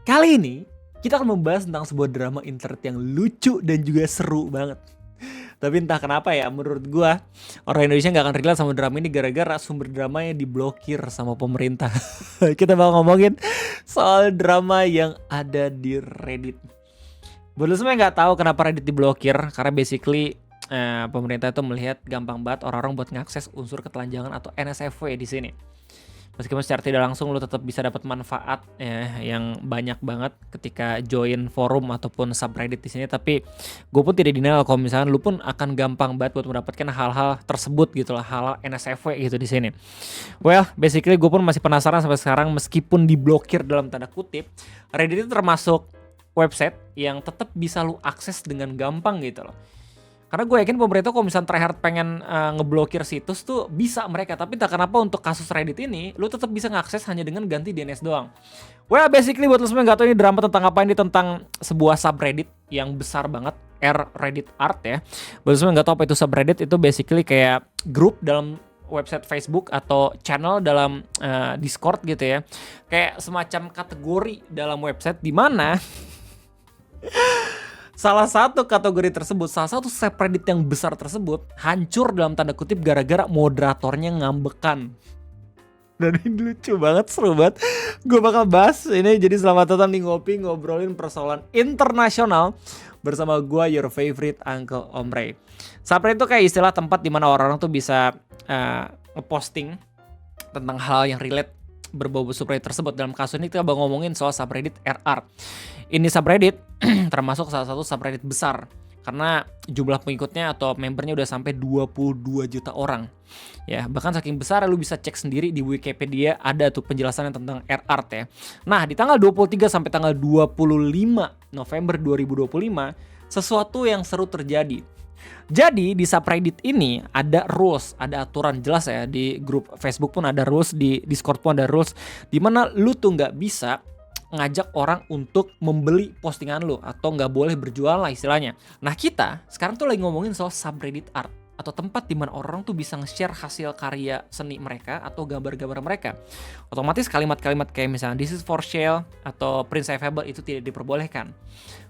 Kali ini kita akan membahas tentang sebuah drama internet yang lucu dan juga seru banget. Tapi entah kenapa ya, menurut gua orang Indonesia nggak akan relate sama drama ini gara-gara sumber dramanya diblokir sama pemerintah. Kita bakal ngomongin soal drama yang ada di Reddit. Buat lo semua yang nggak tahu kenapa Reddit diblokir, karena basically pemerintah itu melihat gampang banget orang-orang buat ngakses unsur ketelanjangan atau NSFW di sini. Meskipun secara tidak langsung lo tetap bisa dapat manfaat yang banyak banget ketika join forum ataupun subreddit di sini, tapi gue pun tidak denial kalau misalkan lo pun akan gampang banget buat mendapatkan hal-hal tersebut gitu lah, hal-hal NSFW gitu di sini. Well, basically gue pun masih penasaran sampai sekarang, meskipun diblokir dalam tanda kutip, Reddit itu termasuk website yang tetap bisa lo akses dengan gampang gitu loh. Karena gue yakin pemerintah kalau misalnya tryhard pengen ngeblokir situs tuh bisa mereka. Tapi tak kenapa untuk kasus Reddit ini lu tetap bisa ngakses hanya dengan ganti DNS doang. Well, basically buat lu semua yang gak tau ini drama tentang apa, ini tentang sebuah subreddit yang besar banget, Reddit Art ya. Buat lu semua yang gak tau apa itu subreddit, itu basically kayak grup dalam website Facebook atau channel dalam Discord gitu ya. Kayak semacam kategori dalam website di mana salah satu kategori tersebut, salah satu subreddit yang besar tersebut hancur dalam tanda kutip gara-gara moderatornya ngambekan. Dan ini lucu banget, seru banget. Gue bakal bahas ini, jadi selamat datang di Ngopi ngobrolin persoalan internasional bersama gue, your favorite Uncle Omre. Subreddit itu kayak istilah tempat dimana orang-orang tuh bisa ngeposting tentang hal yang relate berbau subreddit tersebut. Dalam kasus ini kita bakal ngomongin soal subreddit RR. Ini subreddit termasuk salah satu subreddit besar karena jumlah pengikutnya atau membernya udah sampai 22 juta orang. Ya, bahkan saking besar lu bisa cek sendiri di Wikipedia, ada tuh penjelasannya tentang RR ya. Nah, di tanggal 23 sampai tanggal 25 November 2025 sesuatu yang seru terjadi. Jadi di subreddit ini ada rules, ada aturan jelas ya. Di grup Facebook pun ada rules, di Discord pun ada rules, dimana lu tuh nggak bisa ngajak orang untuk membeli postingan lu atau nggak boleh berjual lah istilahnya. Nah, kita sekarang tuh lagi ngomongin soal subreddit art atau tempat dimana orang tuh bisa nge-share hasil karya seni mereka atau gambar-gambar mereka. Otomatis kalimat-kalimat kayak misalnya this is for sale atau prinsipable itu tidak diperbolehkan.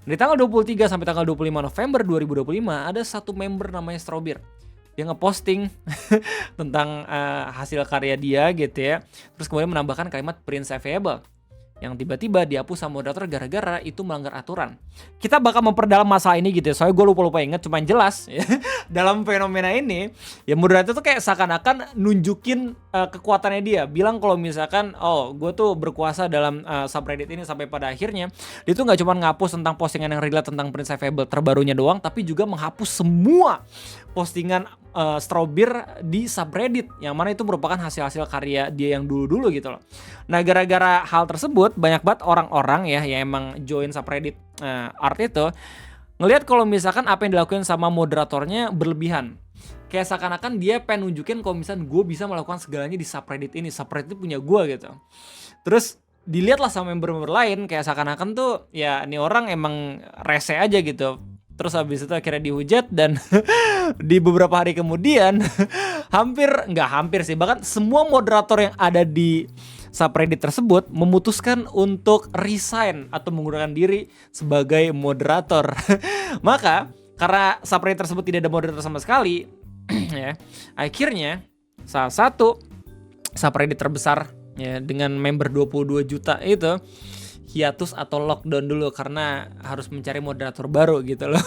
Di tanggal 23 sampai tanggal 25 November 2025 ada satu member namanya Strawbeer. Dia ngeposting tentang hasil karya dia gitu ya. Terus kemudian menambahkan kalimat prinsipable yang tiba-tiba dihapus sama moderator gara-gara itu melanggar aturan. Kita bakal memperdalam masalah ini gitu ya, soalnya gue lupa inget, cuman jelas ya, dalam fenomena ini ya moderator tuh kayak seakan-akan nunjukin kekuatannya dia, bilang kalau misalkan oh gue tuh berkuasa dalam subreddit ini, sampai pada akhirnya dia tuh gak cuma ngapus tentang postingan yang relate tentang prinsipable terbarunya doang, tapi juga menghapus semua postingan Strawbeer di subreddit yang mana itu merupakan hasil-hasil karya dia yang dulu-dulu gitu loh. Nah, gara-gara hal tersebut banyak banget orang-orang ya yang emang join subreddit art itu ngelihat kalau misalkan apa yang dilakukan sama moderatornya berlebihan. Kayak seakan-akan dia pengen nunjukin kalau misalkan gue bisa melakukan segalanya di subreddit ini, subreddit itu punya gue gitu. Terus dilihatlah sama member-member lain kayak seakan-akan tuh ya ini orang emang rese aja gitu. Terus habis itu akhirnya dihujat dan di beberapa hari kemudian hampir sih, bahkan semua moderator yang ada di subreddit tersebut memutuskan untuk resign atau mengundurkan diri sebagai moderator. Maka karena subreddit tersebut tidak ada moderator sama sekali ya, akhirnya salah satu subreddit terbesar ya dengan member 22 juta itu hiatus atau lockdown dulu karena harus mencari moderator baru gitu loh.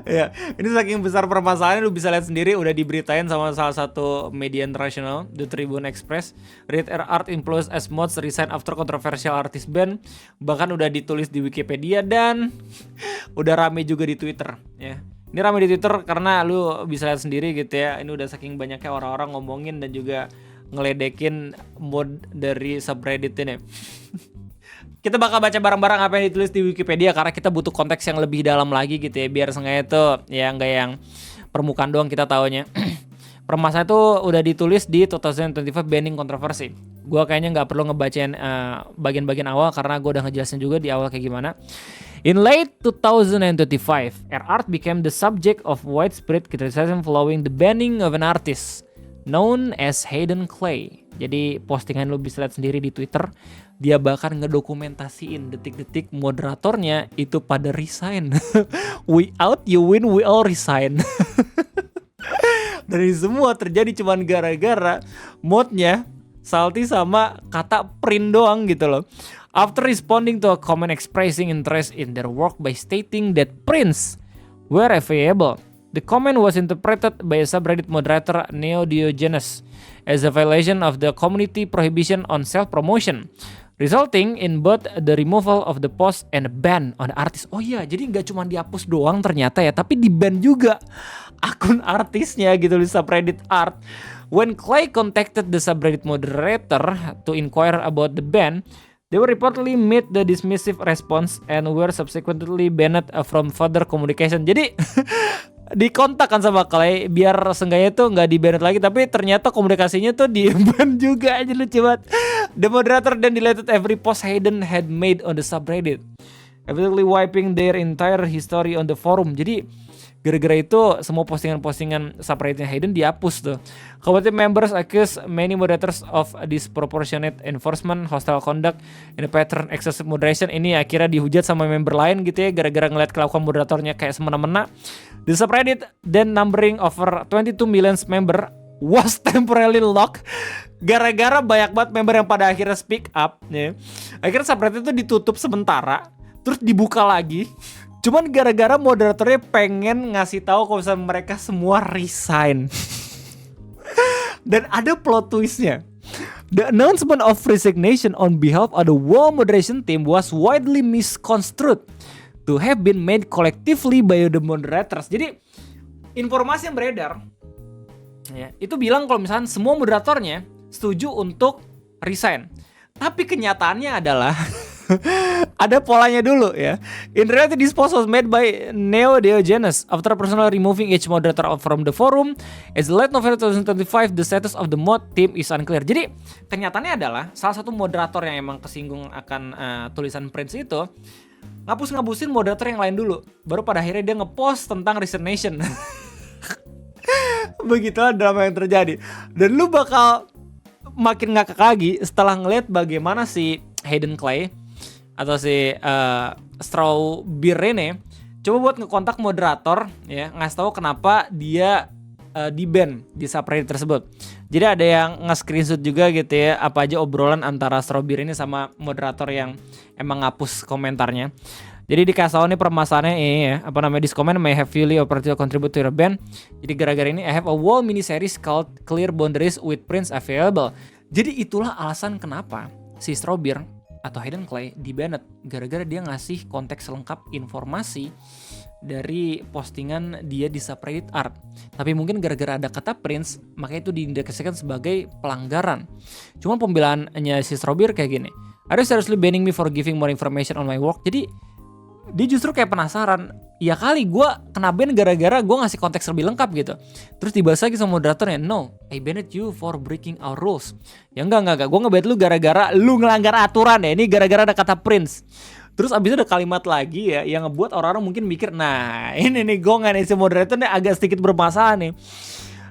Ya, ini saking besar permasalahannya, lu bisa lihat sendiri, udah diberitain sama salah satu media internasional, The Tribune Express. Reddit Art employees as mods resign after controversial artist ban. Bahkan udah ditulis di Wikipedia dan udah rame juga di Twitter ya. Ini rame di Twitter karena lu bisa lihat sendiri gitu ya. Ini udah saking banyaknya orang-orang ngomongin dan juga ngeledekin mod dari subreddit ini. Kita bakal baca bareng-bareng apa yang ditulis di Wikipedia karena kita butuh konteks yang lebih dalam lagi gitu ya, biar sengaja itu ya nggak yang permukaan doang kita taunya. Permasalahan itu udah ditulis di 2025 banning controversy. Gue kayaknya nggak perlu ngebacain bagian-bagian awal karena gue udah ngejelasin juga di awal kayak gimana. In late 2025, art became the subject of widespread criticism following the banning of an artist known as Hayden Clay. Jadi postingan lu bisa lihat sendiri di Twitter. Dia bahkan ngedokumentasiin detik-detik moderatornya itu pada resign. We out, you win, we all resign. Dari semua terjadi cuman gara-gara modnya Salty sama kata print doang gitu loh. After responding to a comment expressing interest in their work by stating that prints were available, the comment was interpreted by a subreddit moderator Neo Diogenes as a violation of the community prohibition on self-promotion, resulting in both the removal of the post and a ban on the artist. Oh iya, jadi nggak cuma dihapus doang ternyata ya, tapi di-ban juga akun artisnya gitu di subreddit art. When Clay contacted the subreddit moderator to inquire about the ban, they were reportedly made the dismissive response and were subsequently banned from further communication. Jadi dikontak kan sama Clay biar seenggaknya tuh nggak di-ban lagi, tapi ternyata komunikasinya tuh di-ban juga aja, lucu banget. The moderator then deleted every post Hayden had made on the subreddit, evidently wiping their entire history on the forum. Jadi gara-gara itu semua postingan-postingan subredditnya Hayden dihapus tuh. Community members accuse many moderators of disproportionate enforcement, hostile conduct, and pattern excessive moderation. Ini akhirnya dihujat sama member lain gitu ya, gara-gara ngeliat kelakuan moderatornya kayak semena-mena. The subreddit then numbering over 22 million member was temporarily locked. Gara-gara banyak banget member yang pada akhirnya speak up ya. Akhirnya subreddit itu ditutup sementara, terus dibuka lagi. Cuman gara-gara moderatornya pengen ngasih tahu kalau misalnya mereka semua resign. Dan ada plot twistnya. The announcement of resignation on behalf of the whole moderation team was widely misconstrued to have been made collectively by the moderators. Jadi informasi yang beredar ya, itu bilang kalau misalnya semua moderatornya setuju untuk resign. Tapi kenyataannya adalah ada polanya dulu ya. In reality, this post was made by Neo Diogenes after personally removing each moderator from the forum. As late November 2025, the status of the mod team is unclear. Jadi kenyataannya adalah salah satu moderator yang emang kesinggung akan tulisan Prince itu ngapus-ngapusin moderator yang lain dulu. Baru pada akhirnya dia ngepost tentang resignation. Begitulah drama yang terjadi. Dan lu bakal makin ngakak lagi setelah ngeliat bagaimana si Hayden Clay atau si Strawberry ini coba buat ngekontak moderator ya, ngasih tahu kenapa dia di-ban di subreddit tersebut. Jadi ada yang nge-screenshot juga gitu ya, apa aja obrolan antara Strawberry ini sama moderator yang emang ngapus komentarnya. Jadi dikasih tahu nih permasalahannya ini ya, apa namanya, this comment may have fully or partially contribute to your ban. Jadi gara-gara ini I have a whole mini series called Clear Boundaries with Prince available. Jadi itulah alasan kenapa si Strawberry atau Hayden Clay di-banned, gara-gara dia ngasih konteks lengkap informasi dari postingan dia di subreddit art. Tapi mungkin gara-gara ada kata Prince, makanya itu diindikasikan sebagai pelanggaran. Cuma pembelaannya si Strawberry kayak gini, are you seriously banning me for giving more information on my work? Jadi dia justru kayak penasaran, ya kali gue kena ban gara-gara gue ngasih konteks lebih lengkap gitu. Terus dibahas lagi sama moderatornya, no, I banned you for breaking our rules. Ya enggak, gue nge-ban lu gara-gara lu ngelanggar aturan ya, ini gara-gara ada kata Prince. Terus abis itu ada kalimat lagi ya, yang ngebuat orang-orang mungkin mikir, nah ini nih gue nggak nih, si moderator nih agak sedikit bermasalah nih.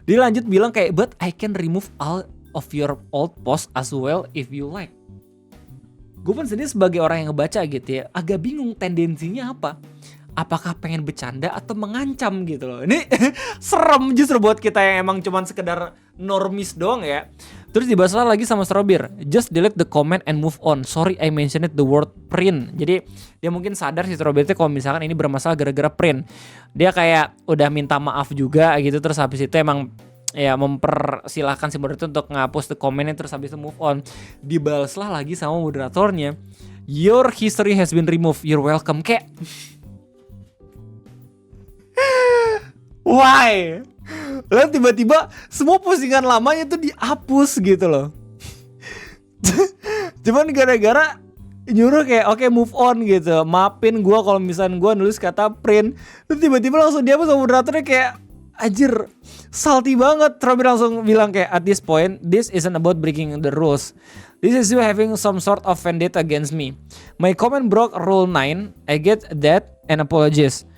Dia lanjut bilang kayak, but I can remove all of your old posts as well if you like. Gue pun sendiri sebagai orang yang ngebaca gitu ya, agak bingung tendensinya apa. Apakah pengen bercanda atau mengancam gitu loh. Ini serem justru buat kita yang emang cuman sekedar normis doang ya. Terus dibahas lagi sama Strawberry, just delete the comment and move on. Sorry I mentioned the word print. Jadi dia mungkin sadar si Strawberry kalau misalkan ini bermasalah gara-gara print. Dia kayak udah minta maaf juga gitu. Terus habis itu emang ya mempersilahkan si moderator untuk ngapus the comment-nya, terus habis itu move on. Dibalaslah lagi sama moderatornya, your history has been removed, you're welcome. Kayak why? Lalu tiba-tiba semua postingan lamanya tuh dihapus gitu loh. Cuman gara-gara nyuruh kayak oke, move on gitu, maafin gue kalau misalnya gue nulis kata print. Terus tiba-tiba langsung dihapus sama moderatornya, kayak anjir, salty banget. Strawberry langsung bilang kayak, at this point, this isn't about breaking the rules. This is you having some sort of vendetta against me. My comment broke rule 9. I get that and apologies.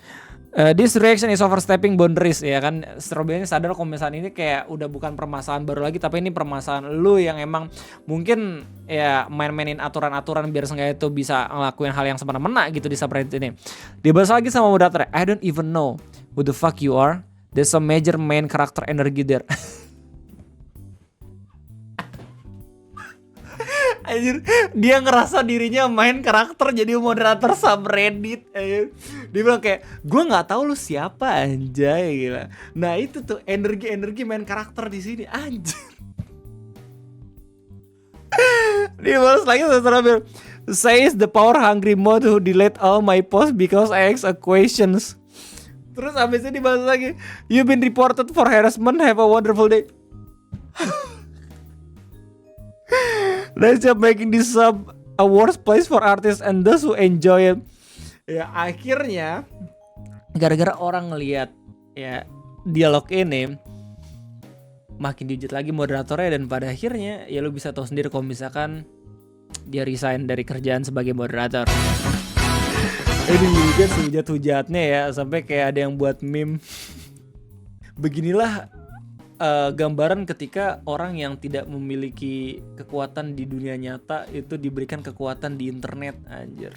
This reaction is overstepping boundaries ya kan. Strawberry sadar kalau misalnya ini kayak udah bukan permasalahan baru lagi, tapi ini permasalahan lu yang emang mungkin ya main-mainin aturan-aturan biar seenggaknya itu bisa ngelakuin hal yang semena-mena gitu di subreddit ini. Dibahas lagi sama moderator, I don't even know who the fuck you are. There's some major main character energy there. Anjir, dia ngerasa dirinya main karakter jadi moderator subreddit. Anjir. Dia bilang kayak, gue nggak tahu lu siapa anjay gila. Nah itu tuh energi main karakter di sini anjir. Dia balas lagi terakhir, says the power hungry mod who delete all my posts because I ask a questions. Terus abis itu dibalas lagi, you've been reported for harassment, have a wonderful day. Nice job making this sub a worse place for artists and those who enjoy it. Ya akhirnya gara-gara orang ngelihat ya dialog ini makin diujat lagi moderatornya, dan pada akhirnya ya lu bisa tahu sendiri kalau misalkan dia resign dari kerjaan sebagai moderator. Ini dihujat sehujat-hujatnya ya, sampai kayak ada yang buat meme. Beginilah gambaran ketika orang yang tidak memiliki kekuatan di dunia nyata itu diberikan kekuatan di internet, anjir.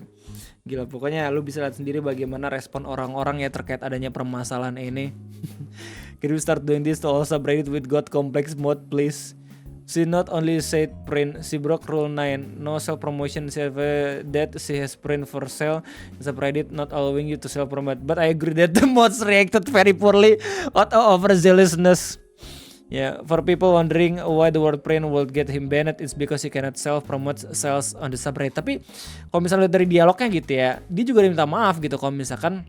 Gila, pokoknya lu bisa lihat sendiri bagaimana respon orang-orang ya terkait adanya permasalahan ini. Can we start doing this to all subreddit with God complex mode please? She not only said print, she broke rule 9. No self promotion, that she has print for sale. Subreddit not allowing you to self promote. But I agree that the mods reacted very poorly out of overzealousness. Yeah, for people wondering why the word print will get him banned, it's because he cannot self promote sales on the subreddit. Tapi kalau misalnya dari dialognya gitu ya, dia juga minta maaf gitu kalau misalkan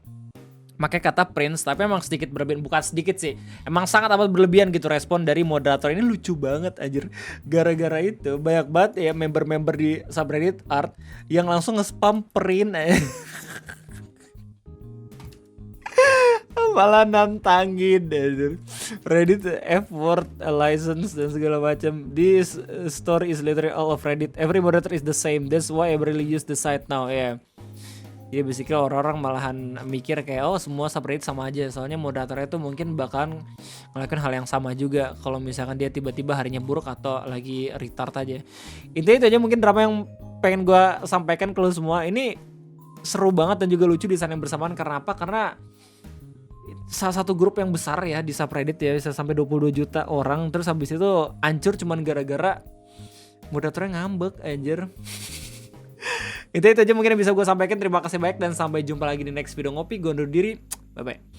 pakai kata prince, tapi emang sedikit berlebihan, bukan sedikit sih, emang sangat amat berlebihan gitu respon dari moderator ini. Lucu banget anjir. Gara-gara itu banyak banget ya member-member di subreddit art yang langsung nge-spam print malah nantangin Reddit F-word license dan segala macam. This story is literally all of Reddit. Every moderator is the same. That's why I really use the site now. Ya, yeah. Basically orang-orang malahan mikir kayak oh semua subreddit sama aja. Soalnya moderatornya tuh mungkin bahkan ngelakuin hal yang sama juga kalau misalkan dia tiba-tiba harinya buruk atau lagi retard aja. Intinya itu aja mungkin drama yang pengen gue sampaikan ke lu semua. Ini seru banget dan juga lucu di saat yang bersamaan. Karena apa? Karena salah satu grup yang besar ya di subreddit ya, bisa sampai 22 juta orang, terus habis itu hancur cuman gara-gara moderatornya ngambek anjir. Itu aja mungkin yang bisa gue sampaikan. Terima kasih banyak dan sampai jumpa lagi di next video ngopi. Gue undur diri, bye bye.